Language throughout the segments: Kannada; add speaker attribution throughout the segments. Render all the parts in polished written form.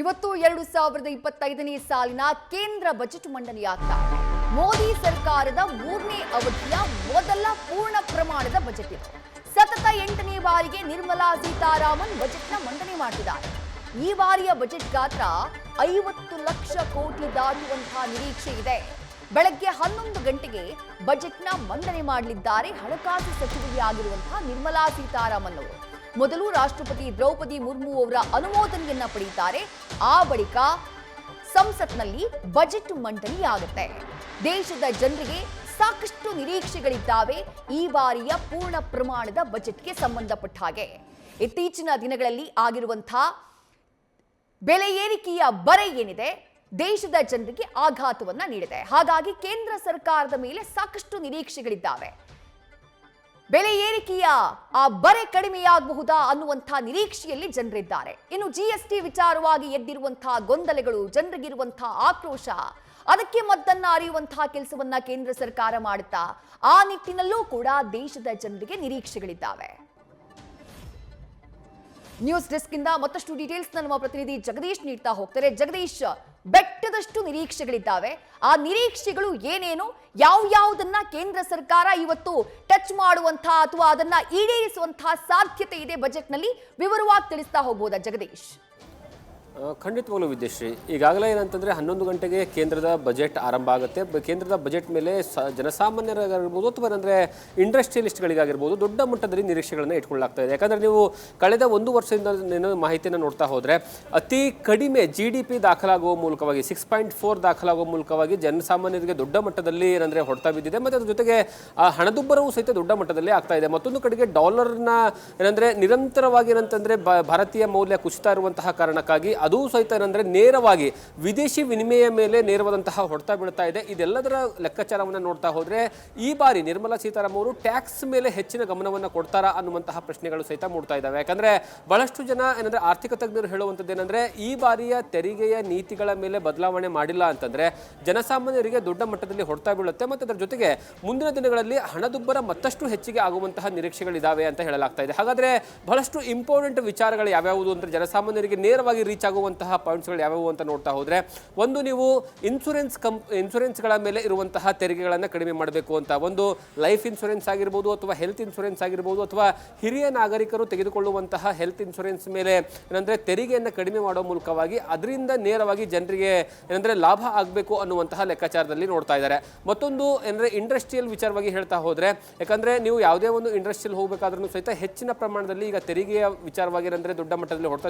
Speaker 1: ಇವತ್ತು 2025ನೇ ಸಾಲಿನ ಕೇಂದ್ರ ಬಜೆಟ್ ಮಂಡನೆಯಾಗ್ತಾ ಇದೆ. ಮೋದಿ ಸರ್ಕಾರದ 3ನೇ ಅವಧಿಯ ಮೊದಲ ಪೂರ್ಣ ಪ್ರಮಾಣದ ಬಜೆಟ್ ಇದು. ಸತತ 8ನೇ ಬಾರಿಗೆ ನಿರ್ಮಲಾ ಸೀತಾರಾಮನ್ ಬಜೆಟ್ನ ಮಂಡನೆ ಮಾಡಿದ್ದಾರೆ. ಈ ಬಾರಿಯ ಬಜೆಟ್ ಗಾತ್ರ 50 ಲಕ್ಷ ಕೋಟಿ ದಾಟುವಂತಹ ನಿರೀಕ್ಷೆ ಇದೆ. ಬೆಳಗ್ಗೆ 11 ಗಂಟೆಗೆ ಬಜೆಟ್ನ ಮಂಡನೆ ಮಾಡಲಿದ್ದಾರೆ ಹಣಕಾಸು ಸಚಿವೆಯಾಗಿರುವಂತಹ ನಿರ್ಮಲಾ ಸೀತಾರಾಮನ್ ಅವರು. ಮೊದಲು ರಾಷ್ಟ್ರಪತಿ ದ್ರೌಪದಿ ಮುರ್ಮು ಅವರ ಅನುಮೋದನೆಯನ್ನ ಪಡೆಯುತ್ತಾರೆ. ಆ ಬಳಿಕ ಸಂಸತ್ನಲ್ಲಿ ಬಜೆಟ್ ಮಂಡನೆಯಾಗುತ್ತೆ. ದೇಶದ ಜನರಿಗೆ ಸಾಕಷ್ಟು ನಿರೀಕ್ಷೆಗಳಿದ್ದಾವೆ ಈ ಬಾರಿಯ ಪೂರ್ಣ ಪ್ರಮಾಣದ ಬಜೆಟ್ಗೆ ಸಂಬಂಧಪಟ್ಟ ಹಾಗೆ. ಇತ್ತೀಚಿನ ದಿನಗಳಲ್ಲಿ ಆಗಿರುವಂತಹ ಬೆಲೆ ಏರಿಕೆಯ ಬರೆ ಏನಿದೆ ದೇಶದ ಜನರಿಗೆ ಆಘಾತವನ್ನ ನೀಡಿದೆ. ಹಾಗಾಗಿ ಕೇಂದ್ರ ಸರ್ಕಾರದ ಮೇಲೆ ಸಾಕಷ್ಟು ನಿರೀಕ್ಷೆಗಳಿದ್ದಾವೆ. ಬೆಲೆ ಏರಿಕೆಯ ಆ ಬರೆ ಕಡಿಮೆಯಾಗಬಹುದಾ ಅನ್ನುವಂತಹ ನಿರೀಕ್ಷೆಯಲ್ಲಿ ಜನರಿದ್ದಾರೆ. ಇನ್ನು GST ವಿಚಾರವಾಗಿ ಎದ್ದಿರುವಂತಹ ಗೊಂದಲಗಳು, ಜನರಿಗಿರುವಂತಹ ಆಕ್ರೋಶ, ಅದಕ್ಕೆ ಮದ್ದನ್ನ ಅರಿಯುವಂತಹ ಕೆಲಸವನ್ನ ಕೇಂದ್ರ ಸರ್ಕಾರ ಮಾಡುತ್ತಾ ಆ ನಿಟ್ಟಿನಲ್ಲೂ ಕೂಡ ದೇಶದ ಜನರಿಗೆ ನಿರೀಕ್ಷೆಗಳಿದ್ದಾವೆ. ನ್ಯೂಸ್ ಡೆಸ್ಕ್ ಇಂದ ಮತ್ತಷ್ಟು ಡೀಟೇಲ್ಸ್ ನಮ್ಮ ಪ್ರತಿನಿಧಿ ಜಗದೀಶ್ ನೀಡ್ತಾ ಹೋಗ್ತಾರೆ. ಜಗದೀಶ್, ಬೆಟ್ಟದಷ್ಟು ನಿರೀಕ್ಷೆಗಳಿದ್ದಾವೆ. ಆ ನಿರೀಕ್ಷೆಗಳು ಏನೇನು, ಯಾವುದನ್ನ ಕೇಂದ್ರ ಸರ್ಕಾರ ಇವತ್ತು ಟಚ್ ಮಾಡುವಂತಹ ಅಥವಾ ಅದನ್ನ ಈಡೇರಿಸುವಂತಹ ಸಾಧ್ಯತೆ ಇದೆ ಬಜೆಟ್ನಲ್ಲಿ, ವಿವರವಾಗಿ ತಿಳಿಸ್ತಾ ಹೋಗ್ಬೋದಾ ಜಗದೀಶ್?
Speaker 2: ಖಂಡಿತವಾಗ್ಲೂ ವಿದ್ಯಶ್ರೀ, ಈಗಾಗಲೇ ಏನಂತಂದರೆ 11 ಗಂಟೆಗೆ ಕೇಂದ್ರದ ಬಜೆಟ್ ಆರಂಭ ಆಗುತ್ತೆ. ಕೇಂದ್ರದ ಬಜೆಟ್ ಮೇಲೆ ಜನಸಾಮಾನ್ಯರಾಗಿರ್ಬೋದು ಅಥವಾ ಅಂದರೆ ಇಂಡಸ್ಟ್ರಿಯಲಿಸ್ಟ್ಗಳಿಗಾಗಿರ್ಬೋದು ದೊಡ್ಡ ಮಟ್ಟದಲ್ಲಿ ನಿರೀಕ್ಷೆಗಳನ್ನು ಇಟ್ಕೊಳ್ಳಲಾಗ್ತಾ ಇದೆ. ಯಾಕಂದರೆ ನೀವು ಕಳೆದ 1 ವರ್ಷದಿಂದ ಮಾಹಿತಿಯನ್ನು ನೋಡ್ತಾ ಹೋದರೆ ಅತಿ ಕಡಿಮೆ GDP ದಾಖಲಾಗುವ ಮೂಲಕವಾಗಿ 6.4 ದಾಖಲಾಗುವ ಮೂಲಕವಾಗಿ ಜನಸಾಮಾನ್ಯರಿಗೆ ದೊಡ್ಡ ಮಟ್ಟದಲ್ಲಿ ಏನಂದರೆ ಹೊಡೆತ ಬಿದ್ದಿದೆ. ಮತ್ತು ಅದ್ರ ಜೊತೆಗೆ ಆ ಹಣದುಬ್ಬರವೂ ಸಹಿತ ದೊಡ್ಡ ಮಟ್ಟದಲ್ಲಿ ಆಗ್ತಾ ಇದೆ. ಮತ್ತೊಂದು ಕಡೆಗೆ ಡಾಲರ್ನ ಏನಂದರೆ ನಿರಂತರವಾಗಿ ಏನಂತಂದರೆ ಭಾರತೀಯ ಮೌಲ್ಯ ಕುಸಿತಾ ಇರುವಂತಹ ಕಾರಣಕ್ಕಾಗಿ ಅದು ಸಹಿತ ಏನಂದರೆ ನೇರವಾಗಿ ವಿದೇಶಿ ವಿನಿಮಯ ಮೇಲೆ ನೇರವಾದಂತಹ ಹೊಡೆತ ಬೀಳ್ತಾ ಇದೆ. ಇದೆಲ್ಲದರ ಲೆಕ್ಕಾಚಾರವನ್ನು ನೋಡ್ತಾ ಹೋದರೆ ಈ ಬಾರಿ ನಿರ್ಮಲಾ ಸೀತಾರಾಮನ್ ಅವರು ಟ್ಯಾಕ್ಸ್ ಮೇಲೆ ಹೆಚ್ಚಿನ ಗಮನವನ್ನು ಕೊಡ್ತಾರಾ ಅನ್ನುವಂತಹ ಪ್ರಶ್ನೆಗಳು ಸಹಿತ ಮೂಡ್ತಾ ಇದ್ದಾವೆ. ಯಾಕಂದರೆ ಬಹಳಷ್ಟು ಜನ ಏನಂದರೆ ಆರ್ಥಿಕ ತಜ್ಞರು ಹೇಳುವಂಥದ್ದು ಏನಂದರೆ ಈ ಬಾರಿಯ ತೆರಿಗೆಯ ನೀತಿಗಳ ಮೇಲೆ ಬದಲಾವಣೆ ಮಾಡಿಲ್ಲ ಅಂತಂದರೆ ಜನಸಾಮಾನ್ಯರಿಗೆ ದೊಡ್ಡ ಮಟ್ಟದಲ್ಲಿ ಹೊಡೆತ ಬೀಳುತ್ತೆ. ಮತ್ತು ಅದರ ಜೊತೆಗೆ ಮುಂದಿನ ದಿನಗಳಲ್ಲಿ ಹಣದುಬ್ಬರ ಮತ್ತಷ್ಟು ಹೆಚ್ಚಿಗೆ ಆಗುವಂತಹ ನಿರೀಕ್ಷೆಗಳಿದ್ದಾವೆ ಅಂತ ಹೇಳಲಾಗ್ತಾ ಇದೆ. ಹಾಗಾದರೆ ಬಹಳಷ್ಟು ಇಂಪಾರ್ಟೆಂಟ್ ವಿಚಾರಗಳು ಯಾವ್ಯಾವುದು ಅಂದರೆ ಜನಸಾಮಾನ್ಯರಿಗೆ ನೇರವಾಗಿ ರೀಚ್ ಆಗುವಂತಹ ಪಾಯಿಂಟ್ಸ್ಗಳು ಯಾವ್ಯಾವು ಅಂತ ನೋಡ್ತಾ ಹೋದರೆ, ಒಂದು ನೀವು ಇನ್ಶೂರೆನ್ಸ್ಗಳ ಮೇಲೆ ಇರುವಂತಹ ತೆರಿಗೆಗಳನ್ನು ಕಡಿಮೆ ಮಾಡಬೇಕು ಅಂತ, ಒಂದು ಲೈಫ್ ಇನ್ಶೂರೆನ್ಸ್ ಆಗಿರ್ಬೋದು ಅಥವಾ ಹೆಲ್ತ್ ಇನ್ಶೂರೆನ್ಸ್ ಆಗಿರ್ಬೋದು ಅಥವಾ ಹಿರಿಯ ನಾಗರಿಕರು ತೆಗೆದುಕೊಳ್ಳುವಂತಹ ಹೆಲ್ತ್ ಇನ್ಶೂರೆನ್ಸ್ ಮೇಲೆ ಏನಂದರೆ ತೆರಿಗೆಯನ್ನು ಕಡಿಮೆ ಮಾಡುವ ಮೂಲಕವಾಗಿ ಅದರಿಂದ ನೇರವಾಗಿ ಜನರಿಗೆ ಏನಂದರೆ ಲಾಭ ಆಗಬೇಕು ಅನ್ನುವಂತಹ ಲೆಕ್ಕಾಚಾರದಲ್ಲಿ ನೋಡ್ತಾ ಇದ್ದಾರೆ. ಮತ್ತೊಂದು ಏನಂದರೆ ಇಂಡಸ್ಟ್ರಿಯಲ್ ವಿಚಾರವಾಗಿ ಹೇಳ್ತಾ ಹೋದರೆ, ಯಾಕಂದರೆ ನೀವು ಯಾವುದೇ ಒಂದು ಇಂಡಸ್ಟ್ರಿಯಲ್ ಹೋಗಬೇಕಾದ್ರೂ ಸಹಿತ ಹೆಚ್ಚಿನ ಪ್ರಮಾಣದಲ್ಲಿ ಈಗ ತೆರಿಗೆಯ ವಿಚಾರವಾಗಿ ಏನಂದರೆ ದೊಡ್ಡ ಮಟ್ಟದಲ್ಲಿ ಹೊಡೆತ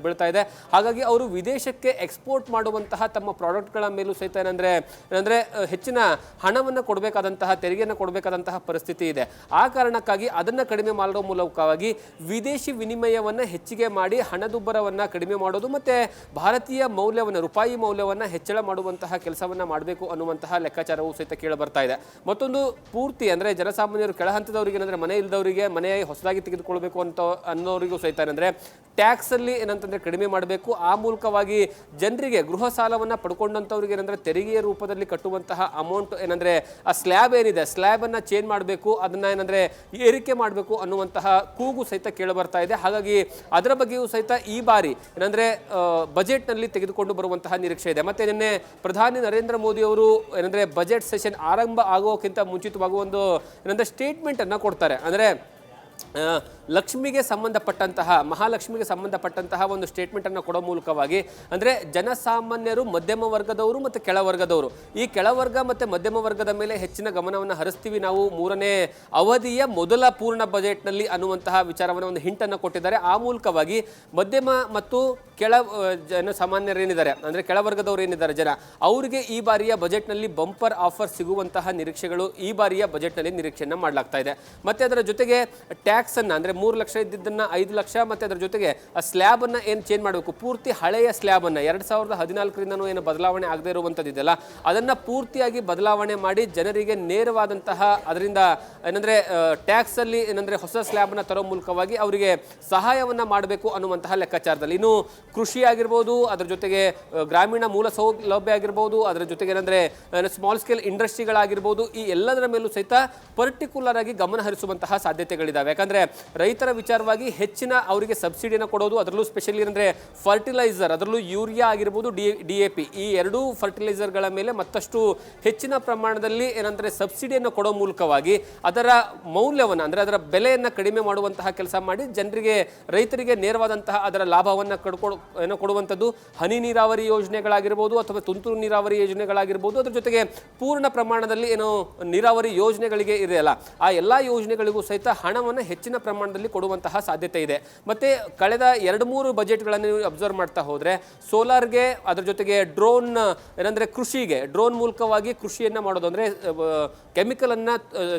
Speaker 2: ಬೀಳ್ತಾ ಇದೆ. ಹಾಗಾಗಿ ಅವರು ವಿದೇಶಕ್ಕೆ ಎಕ್ಸ್ಪೋರ್ಟ್ ಮಾಡುವಂತಹ ತಮ್ಮ ಪ್ರಾಡಕ್ಟ್ಗಳ ಮೇಲೂ ಸಹಿತ ಏನಂದರೆ ಹೆಚ್ಚಿನ ಹಣವನ್ನು ಕೊಡಬೇಕಾದಂತಹ ತೆರಿಗೆಯನ್ನು ಕೊಡಬೇಕಾದಂತಹ ಪರಿಸ್ಥಿತಿ ಇದೆ. ಆ ಕಾರಣಕ್ಕಾಗಿ ಅದನ್ನು ಕಡಿಮೆ ಮಾಡುವ ಮೂಲಕವಾಗಿ ವಿದೇಶಿ ವಿನಿಮಯವನ್ನು ಹೆಚ್ಚಿಗೆ ಮಾಡಿ ಹಣದುಬ್ಬರವನ್ನು ಕಡಿಮೆ ಮಾಡೋದು ಮತ್ತು ಭಾರತೀಯ ಮೌಲ್ಯವನ್ನು, ರೂಪಾಯಿ ಮೌಲ್ಯವನ್ನು ಹೆಚ್ಚಳ ಮಾಡುವಂತಹ ಕೆಲಸವನ್ನು ಮಾಡಬೇಕು ಅನ್ನುವಂತಹ ಲೆಕ್ಕಾಚಾರವೂ ಸಹಿತ ಕೇಳಿ ಬರ್ತಾ ಇದೆ. ಮತ್ತೊಂದು ಪೂರ್ತಿ ಅಂದರೆ ಜನಸಾಮಾನ್ಯರು ಕೆಳ ಹಂತದವರಿಗೆ ಏನಂದರೆ ಮನೆ ಇಲ್ಲದವರಿಗೆ ಮನೆ ಹೊಸದಾಗಿ ತೆಗೆದುಕೊಳ್ಬೇಕು ಅನ್ನೋರಿಗೂ ಸಹಿತ ಏನಂದರೆ ಟ್ಯಾಕ್ಸಲ್ಲಿ ಏನಂತಂದರೆ ಕಡಿಮೆ ಮಾಡಬೇಕು. ಆ ಮೂಲಕವಾಗಿ ಜನರಿಗೆ ಗೃಹ ಸಾಲವನ್ನು ಪಡ್ಕೊಂಡಂಥವ್ರಿಗೆ ಏನಂದರೆ ತೆರಿಗೆಯ ರೂಪದಲ್ಲಿ ಕಟ್ಟುವಂತಹ ಅಮೌಂಟ್ ಏನಂದರೆ ಆ ಸ್ಲ್ಯಾಬ್ ಏನಿದೆ ಸ್ಲ್ಯಾಬನ್ನು ಚೇಂಜ್ ಮಾಡಬೇಕು, ಅದನ್ನು ಏನಂದರೆ ಏರಿಕೆ ಮಾಡಬೇಕು ಅನ್ನುವಂತಹ ಕೂಗು ಸಹಿತ ಕೇಳಿಬರ್ತಾ ಇದೆ. ಹಾಗಾಗಿ ಅದರ ಬಗ್ಗೆಯೂ ಸಹಿತ ಈ ಬಾರಿ ಏನಂದರೆ ಬಜೆಟ್ನಲ್ಲಿ ತೆಗೆದುಕೊಂಡು ಬರುವಂತಹ ನಿರೀಕ್ಷೆ ಇದೆ. ಮತ್ತು ನಿನ್ನೆ ಪ್ರಧಾನಿ ನರೇಂದ್ರ ಮೋದಿ ಅವರು ಏನಂದರೆ ಬಜೆಟ್ ಸೆಷನ್ ಆರಂಭ ಆಗೋಕ್ಕಿಂತ ಮುಂಚಿತವಾಗಿ ಒಂದು ಏನಂದರೆ ಸ್ಟೇಟ್ಮೆಂಟನ್ನು ಕೊಡ್ತಾರೆ. ಅಂದರೆ ಲಕ್ಷ್ಮಿಗೆ ಸಂಬಂಧಪಟ್ಟಂತಹ, ಮಹಾಲಕ್ಷ್ಮಿಗೆ ಸಂಬಂಧಪಟ್ಟಂತಹ ಒಂದು ಸ್ಟೇಟ್ಮೆಂಟನ್ನು ಕೊಡೋ ಮೂಲಕವಾಗಿ ಅಂದರೆ ಜನಸಾಮಾನ್ಯರು, ಮಧ್ಯಮ ವರ್ಗದವರು ಮತ್ತು ಕೆಳವರ್ಗದವರು, ಈ ಕೆಳವರ್ಗ ಮತ್ತು ಮಧ್ಯಮ ವರ್ಗದ ಮೇಲೆ ಹೆಚ್ಚಿನ ಗಮನವನ್ನು ಹರಿಸ್ತೀವಿ ನಾವು 3ನೇ ಅವಧಿಯ ಮೊದಲ ಪೂರ್ಣ ಬಜೆಟ್ನಲ್ಲಿ ಅನ್ನುವಂತಹ ವಿಚಾರವನ್ನು ಒಂದು ಹಿಂಟನ್ನು ಕೊಟ್ಟಿದ್ದಾರೆ. ಆ ಮೂಲಕವಾಗಿ ಮಧ್ಯಮ ಮತ್ತು ಕೆಳ ಜನಸಾಮಾನ್ಯರೇನಿದ್ದಾರೆ ಅಂದರೆ ಕೆಳವರ್ಗದವರು ಏನಿದ್ದಾರೆ ಜನ, ಅವರಿಗೆ ಈ ಬಾರಿಯ ಬಜೆಟ್ನಲ್ಲಿ ಬಂಪರ್ ಆಫರ್ ಸಿಗುವಂತಹ ನಿರೀಕ್ಷೆಗಳು ಈ ಬಾರಿಯ ಬಜೆಟ್ನಲ್ಲಿ ನಿರೀಕ್ಷೆಯನ್ನು ಮಾಡಲಾಗ್ತಾ ಇದೆ. ಮತ್ತು ಅದರ ಜೊತೆಗೆ ಟ್ಯಾಕ್ಸನ್ನು ಅಂದರೆ 3 ಲಕ್ಷ ಇದ್ದಿದ್ದನ್ನು 5 ಲಕ್ಷ ಮತ್ತು ಅದರ ಜೊತೆಗೆ ಆ ಸ್ಲ್ಯಾಬನ್ನು ಏನು ಚೇಂಜ್ ಮಾಡಬೇಕು, ಪೂರ್ತಿ ಹಳೆಯ ಸ್ಲ್ಯಾಬನ್ನು 2014ರಿಂದನೂ ಏನು ಬದಲಾವಣೆ ಆಗದೇ ಇರುವಂಥದ್ದಿದೆಯಲ್ಲ ಅದನ್ನು ಪೂರ್ತಿಯಾಗಿ ಬದಲಾವಣೆ ಮಾಡಿ ಜನರಿಗೆ ನೇರವಾದಂತಹ ಅದರಿಂದ ಏನಂದರೆ ಟ್ಯಾಕ್ಸಲ್ಲಿ ಏನಂದರೆ ಹೊಸ ಸ್ಲ್ಯಾಬನ್ನು ತರೋ ಮೂಲಕವಾಗಿ ಅವರಿಗೆ ಸಹಾಯವನ್ನು ಮಾಡಬೇಕು ಅನ್ನುವಂತಹ ಲೆಕ್ಕಾಚಾರದಲ್ಲಿ. ಇನ್ನು ಕೃಷಿ ಆಗಿರ್ಬೋದು, ಅದರ ಜೊತೆಗೆ ಗ್ರಾಮೀಣ ಮೂಲ ಸೌಲಭ್ಯ ಆಗಿರ್ಬೋದು, ಅದರ ಜೊತೆಗೆ ಏನಂದರೆ ಸ್ಮಾಲ್ ಸ್ಕೇಲ್ ಇಂಡಸ್ಟ್ರಿಗಳಾಗಿರ್ಬೋದು, ಈ ಎಲ್ಲದರ ಮೇಲೂ ಸಹಿತ ಪರ್ಟಿಕ್ಯುಲರ್ ಆಗಿ ಗಮನ ಹರಿಸುವಂತಹ ಸಾಧ್ಯತೆಗಳಿದ್ದಾವೆ. ಯಾಕಂದರೆ ರೈತರ ವಿಚಾರವಾಗಿ ಹೆಚ್ಚಿನ ಅವರಿಗೆ ಸಬ್ಸಿಡಿಯನ್ನು ಕೊಡೋದು, ಅದರಲ್ಲೂ ಸ್ಪೆಷಲಿ ಏನಂದರೆ ಫರ್ಟಿಲೈಸರ್, ಅದರಲ್ಲೂ ಯೂರಿಯಾ ಆಗಿರ್ಬೋದು, DAP ಈ ಎರಡೂ ಫರ್ಟಿಲೈಸರ್ಗಳ ಮೇಲೆ ಮತ್ತಷ್ಟು ಹೆಚ್ಚಿನ ಪ್ರಮಾಣದಲ್ಲಿ ಏನಂದರೆ ಸಬ್ಸಿಡಿಯನ್ನು ಕೊಡೋ ಮೂಲಕವಾಗಿ ಅದರ ಮೌಲ್ಯವನ್ನು ಅಂದರೆ ಅದರ ಬೆಲೆಯನ್ನು ಕಡಿಮೆ ಮಾಡುವಂತಹ ಕೆಲಸ ಮಾಡಿ ಜನರಿಗೆ ರೈತರಿಗೆ ನೇರವಾದಂತಹ ಅದರ ಲಾಭವನ್ನು ಕೊಡುವಂಥದ್ದು ಹನಿ ನೀರಾವರಿ ಯೋಜನೆಗಳಾಗಿರ್ಬೋದು ಅಥವಾ ತುಂತುರು ನೀರಾವರಿ ಯೋಜನೆಗಳಾಗಿರ್ಬೋದು. ಅದ್ರ ಜೊತೆಗೆ ಪೂರ್ಣ ಪ್ರಮಾಣದಲ್ಲಿ ಏನು ನೀರಾವರಿ ಯೋಜನೆಗಳಿಗೆ ಇದೆಯಲ್ಲ ಆ ಎಲ್ಲ ಯೋಜನೆಗಳಿಗೂ ಸಹಿತ ಹಣವನ್ನು ಹೆಚ್ಚಿನ ಪ್ರಮಾಣದಲ್ಲಿ ಕೊಡುವಂತಹ ಸಾಧ್ಯತೆ ಇದೆ. ಮತ್ತು ಕಳೆದ 2-3 ಬಜೆಟ್ಗಳನ್ನು ಅಬ್ಸರ್ವ್ ಮಾಡ್ತಾ ಹೋದರೆ ಸೋಲಾರ್ಗೆ, ಅದ್ರ ಜೊತೆಗೆ ಡ್ರೋನ್ ಏನಂದರೆ ಕೃಷಿಗೆ ಡ್ರೋನ್ ಮೂಲಕವಾಗಿ ಕೃಷಿಯನ್ನು ಮಾಡೋದು ಅಂದರೆ ಕೆಮಿಕಲನ್ನು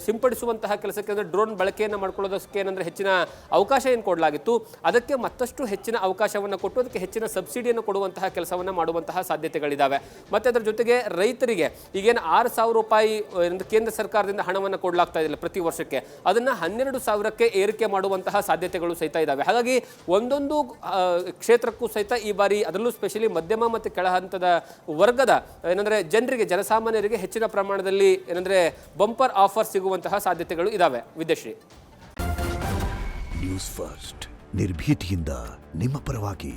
Speaker 2: ಸಿಂಪಡಿಸುವಂತಹ ಕೆಲಸಕ್ಕೆ ಅಂದರೆ ಡ್ರೋನ್ ಬಳಕೆಯನ್ನು ಮಾಡ್ಕೊಳ್ಳೋದಕ್ಕೆ ಏನಂದರೆ ಹೆಚ್ಚಿನ ಅವಕಾಶ ಏನು ಕೊಡಲಾಗಿತ್ತು, ಅದಕ್ಕೆ ಮತ್ತಷ್ಟು ಹೆಚ್ಚಿನ ಅವಕಾಶವನ್ನು ಕೊಟ್ಟು ಅದಕ್ಕೆ ಹೆಚ್ಚಿನ ಸಬ್ಸಿಡಿಯನ್ನು ಕೊಡುವಂತಹ ಕೆಲಸವನ್ನು ಮಾಡುವಂತಹ ಸಾಧ್ಯತೆಗಳಿದ್ದಾವೆ. ಮತ್ತು ಅದರ ಜೊತೆಗೆ ರೈತರಿಗೆ ಈಗೇನು 6,000 ರೂಪಾಯಿ ಕೇಂದ್ರ ಸರ್ಕಾರದಿಂದ ಹಣವನ್ನು ಕೊಡಲಾಗ್ತಾ ಇದೆಯಲ್ಲ ಪ್ರತಿ ವರ್ಷಕ್ಕೆ, ಅದನ್ನು 12,000ಕ್ಕೆ ಏರಿಕೆ ಮಾಡುವಂತಹ ಸಾಧ್ಯತೆಗಳು ಸಹಿತ ಇದ್ದಾವೆ. ಹಾಗಾಗಿ ಒಂದೊಂದು ಕ್ಷೇತ್ರಕ್ಕೂ ಸಹಿತ ಈ ಬಾರಿ ಅದರಲ್ಲೂ ಸ್ಪೆಷಲಿ ಮಧ್ಯಮ ಮತ್ತು ಕೆಳ ಹಂತದ ವರ್ಗದ ಏನಂದರೆ ಜನರಿಗೆ, ಜನಸಾಮಾನ್ಯರಿಗೆ ಹೆಚ್ಚಿನ ಪ್ರಮಾಣದಲ್ಲಿ ಏನಂದರೆ ಬಂಪರ್ ಆಫರ್ ಸಿಗುವಂತಹ ಸಾಧ್ಯತೆಗಳು ಇದ್ದಾವೆ. ವಿದ್ಯಾಶ್ರೀ,
Speaker 3: ನ್ಯೂಸ್ ಫಸ್ಟ್ ನಿರ್ಭೀತಿಯಿಂದ ನಿಮ್ಮ ಪರವಾಗಿ.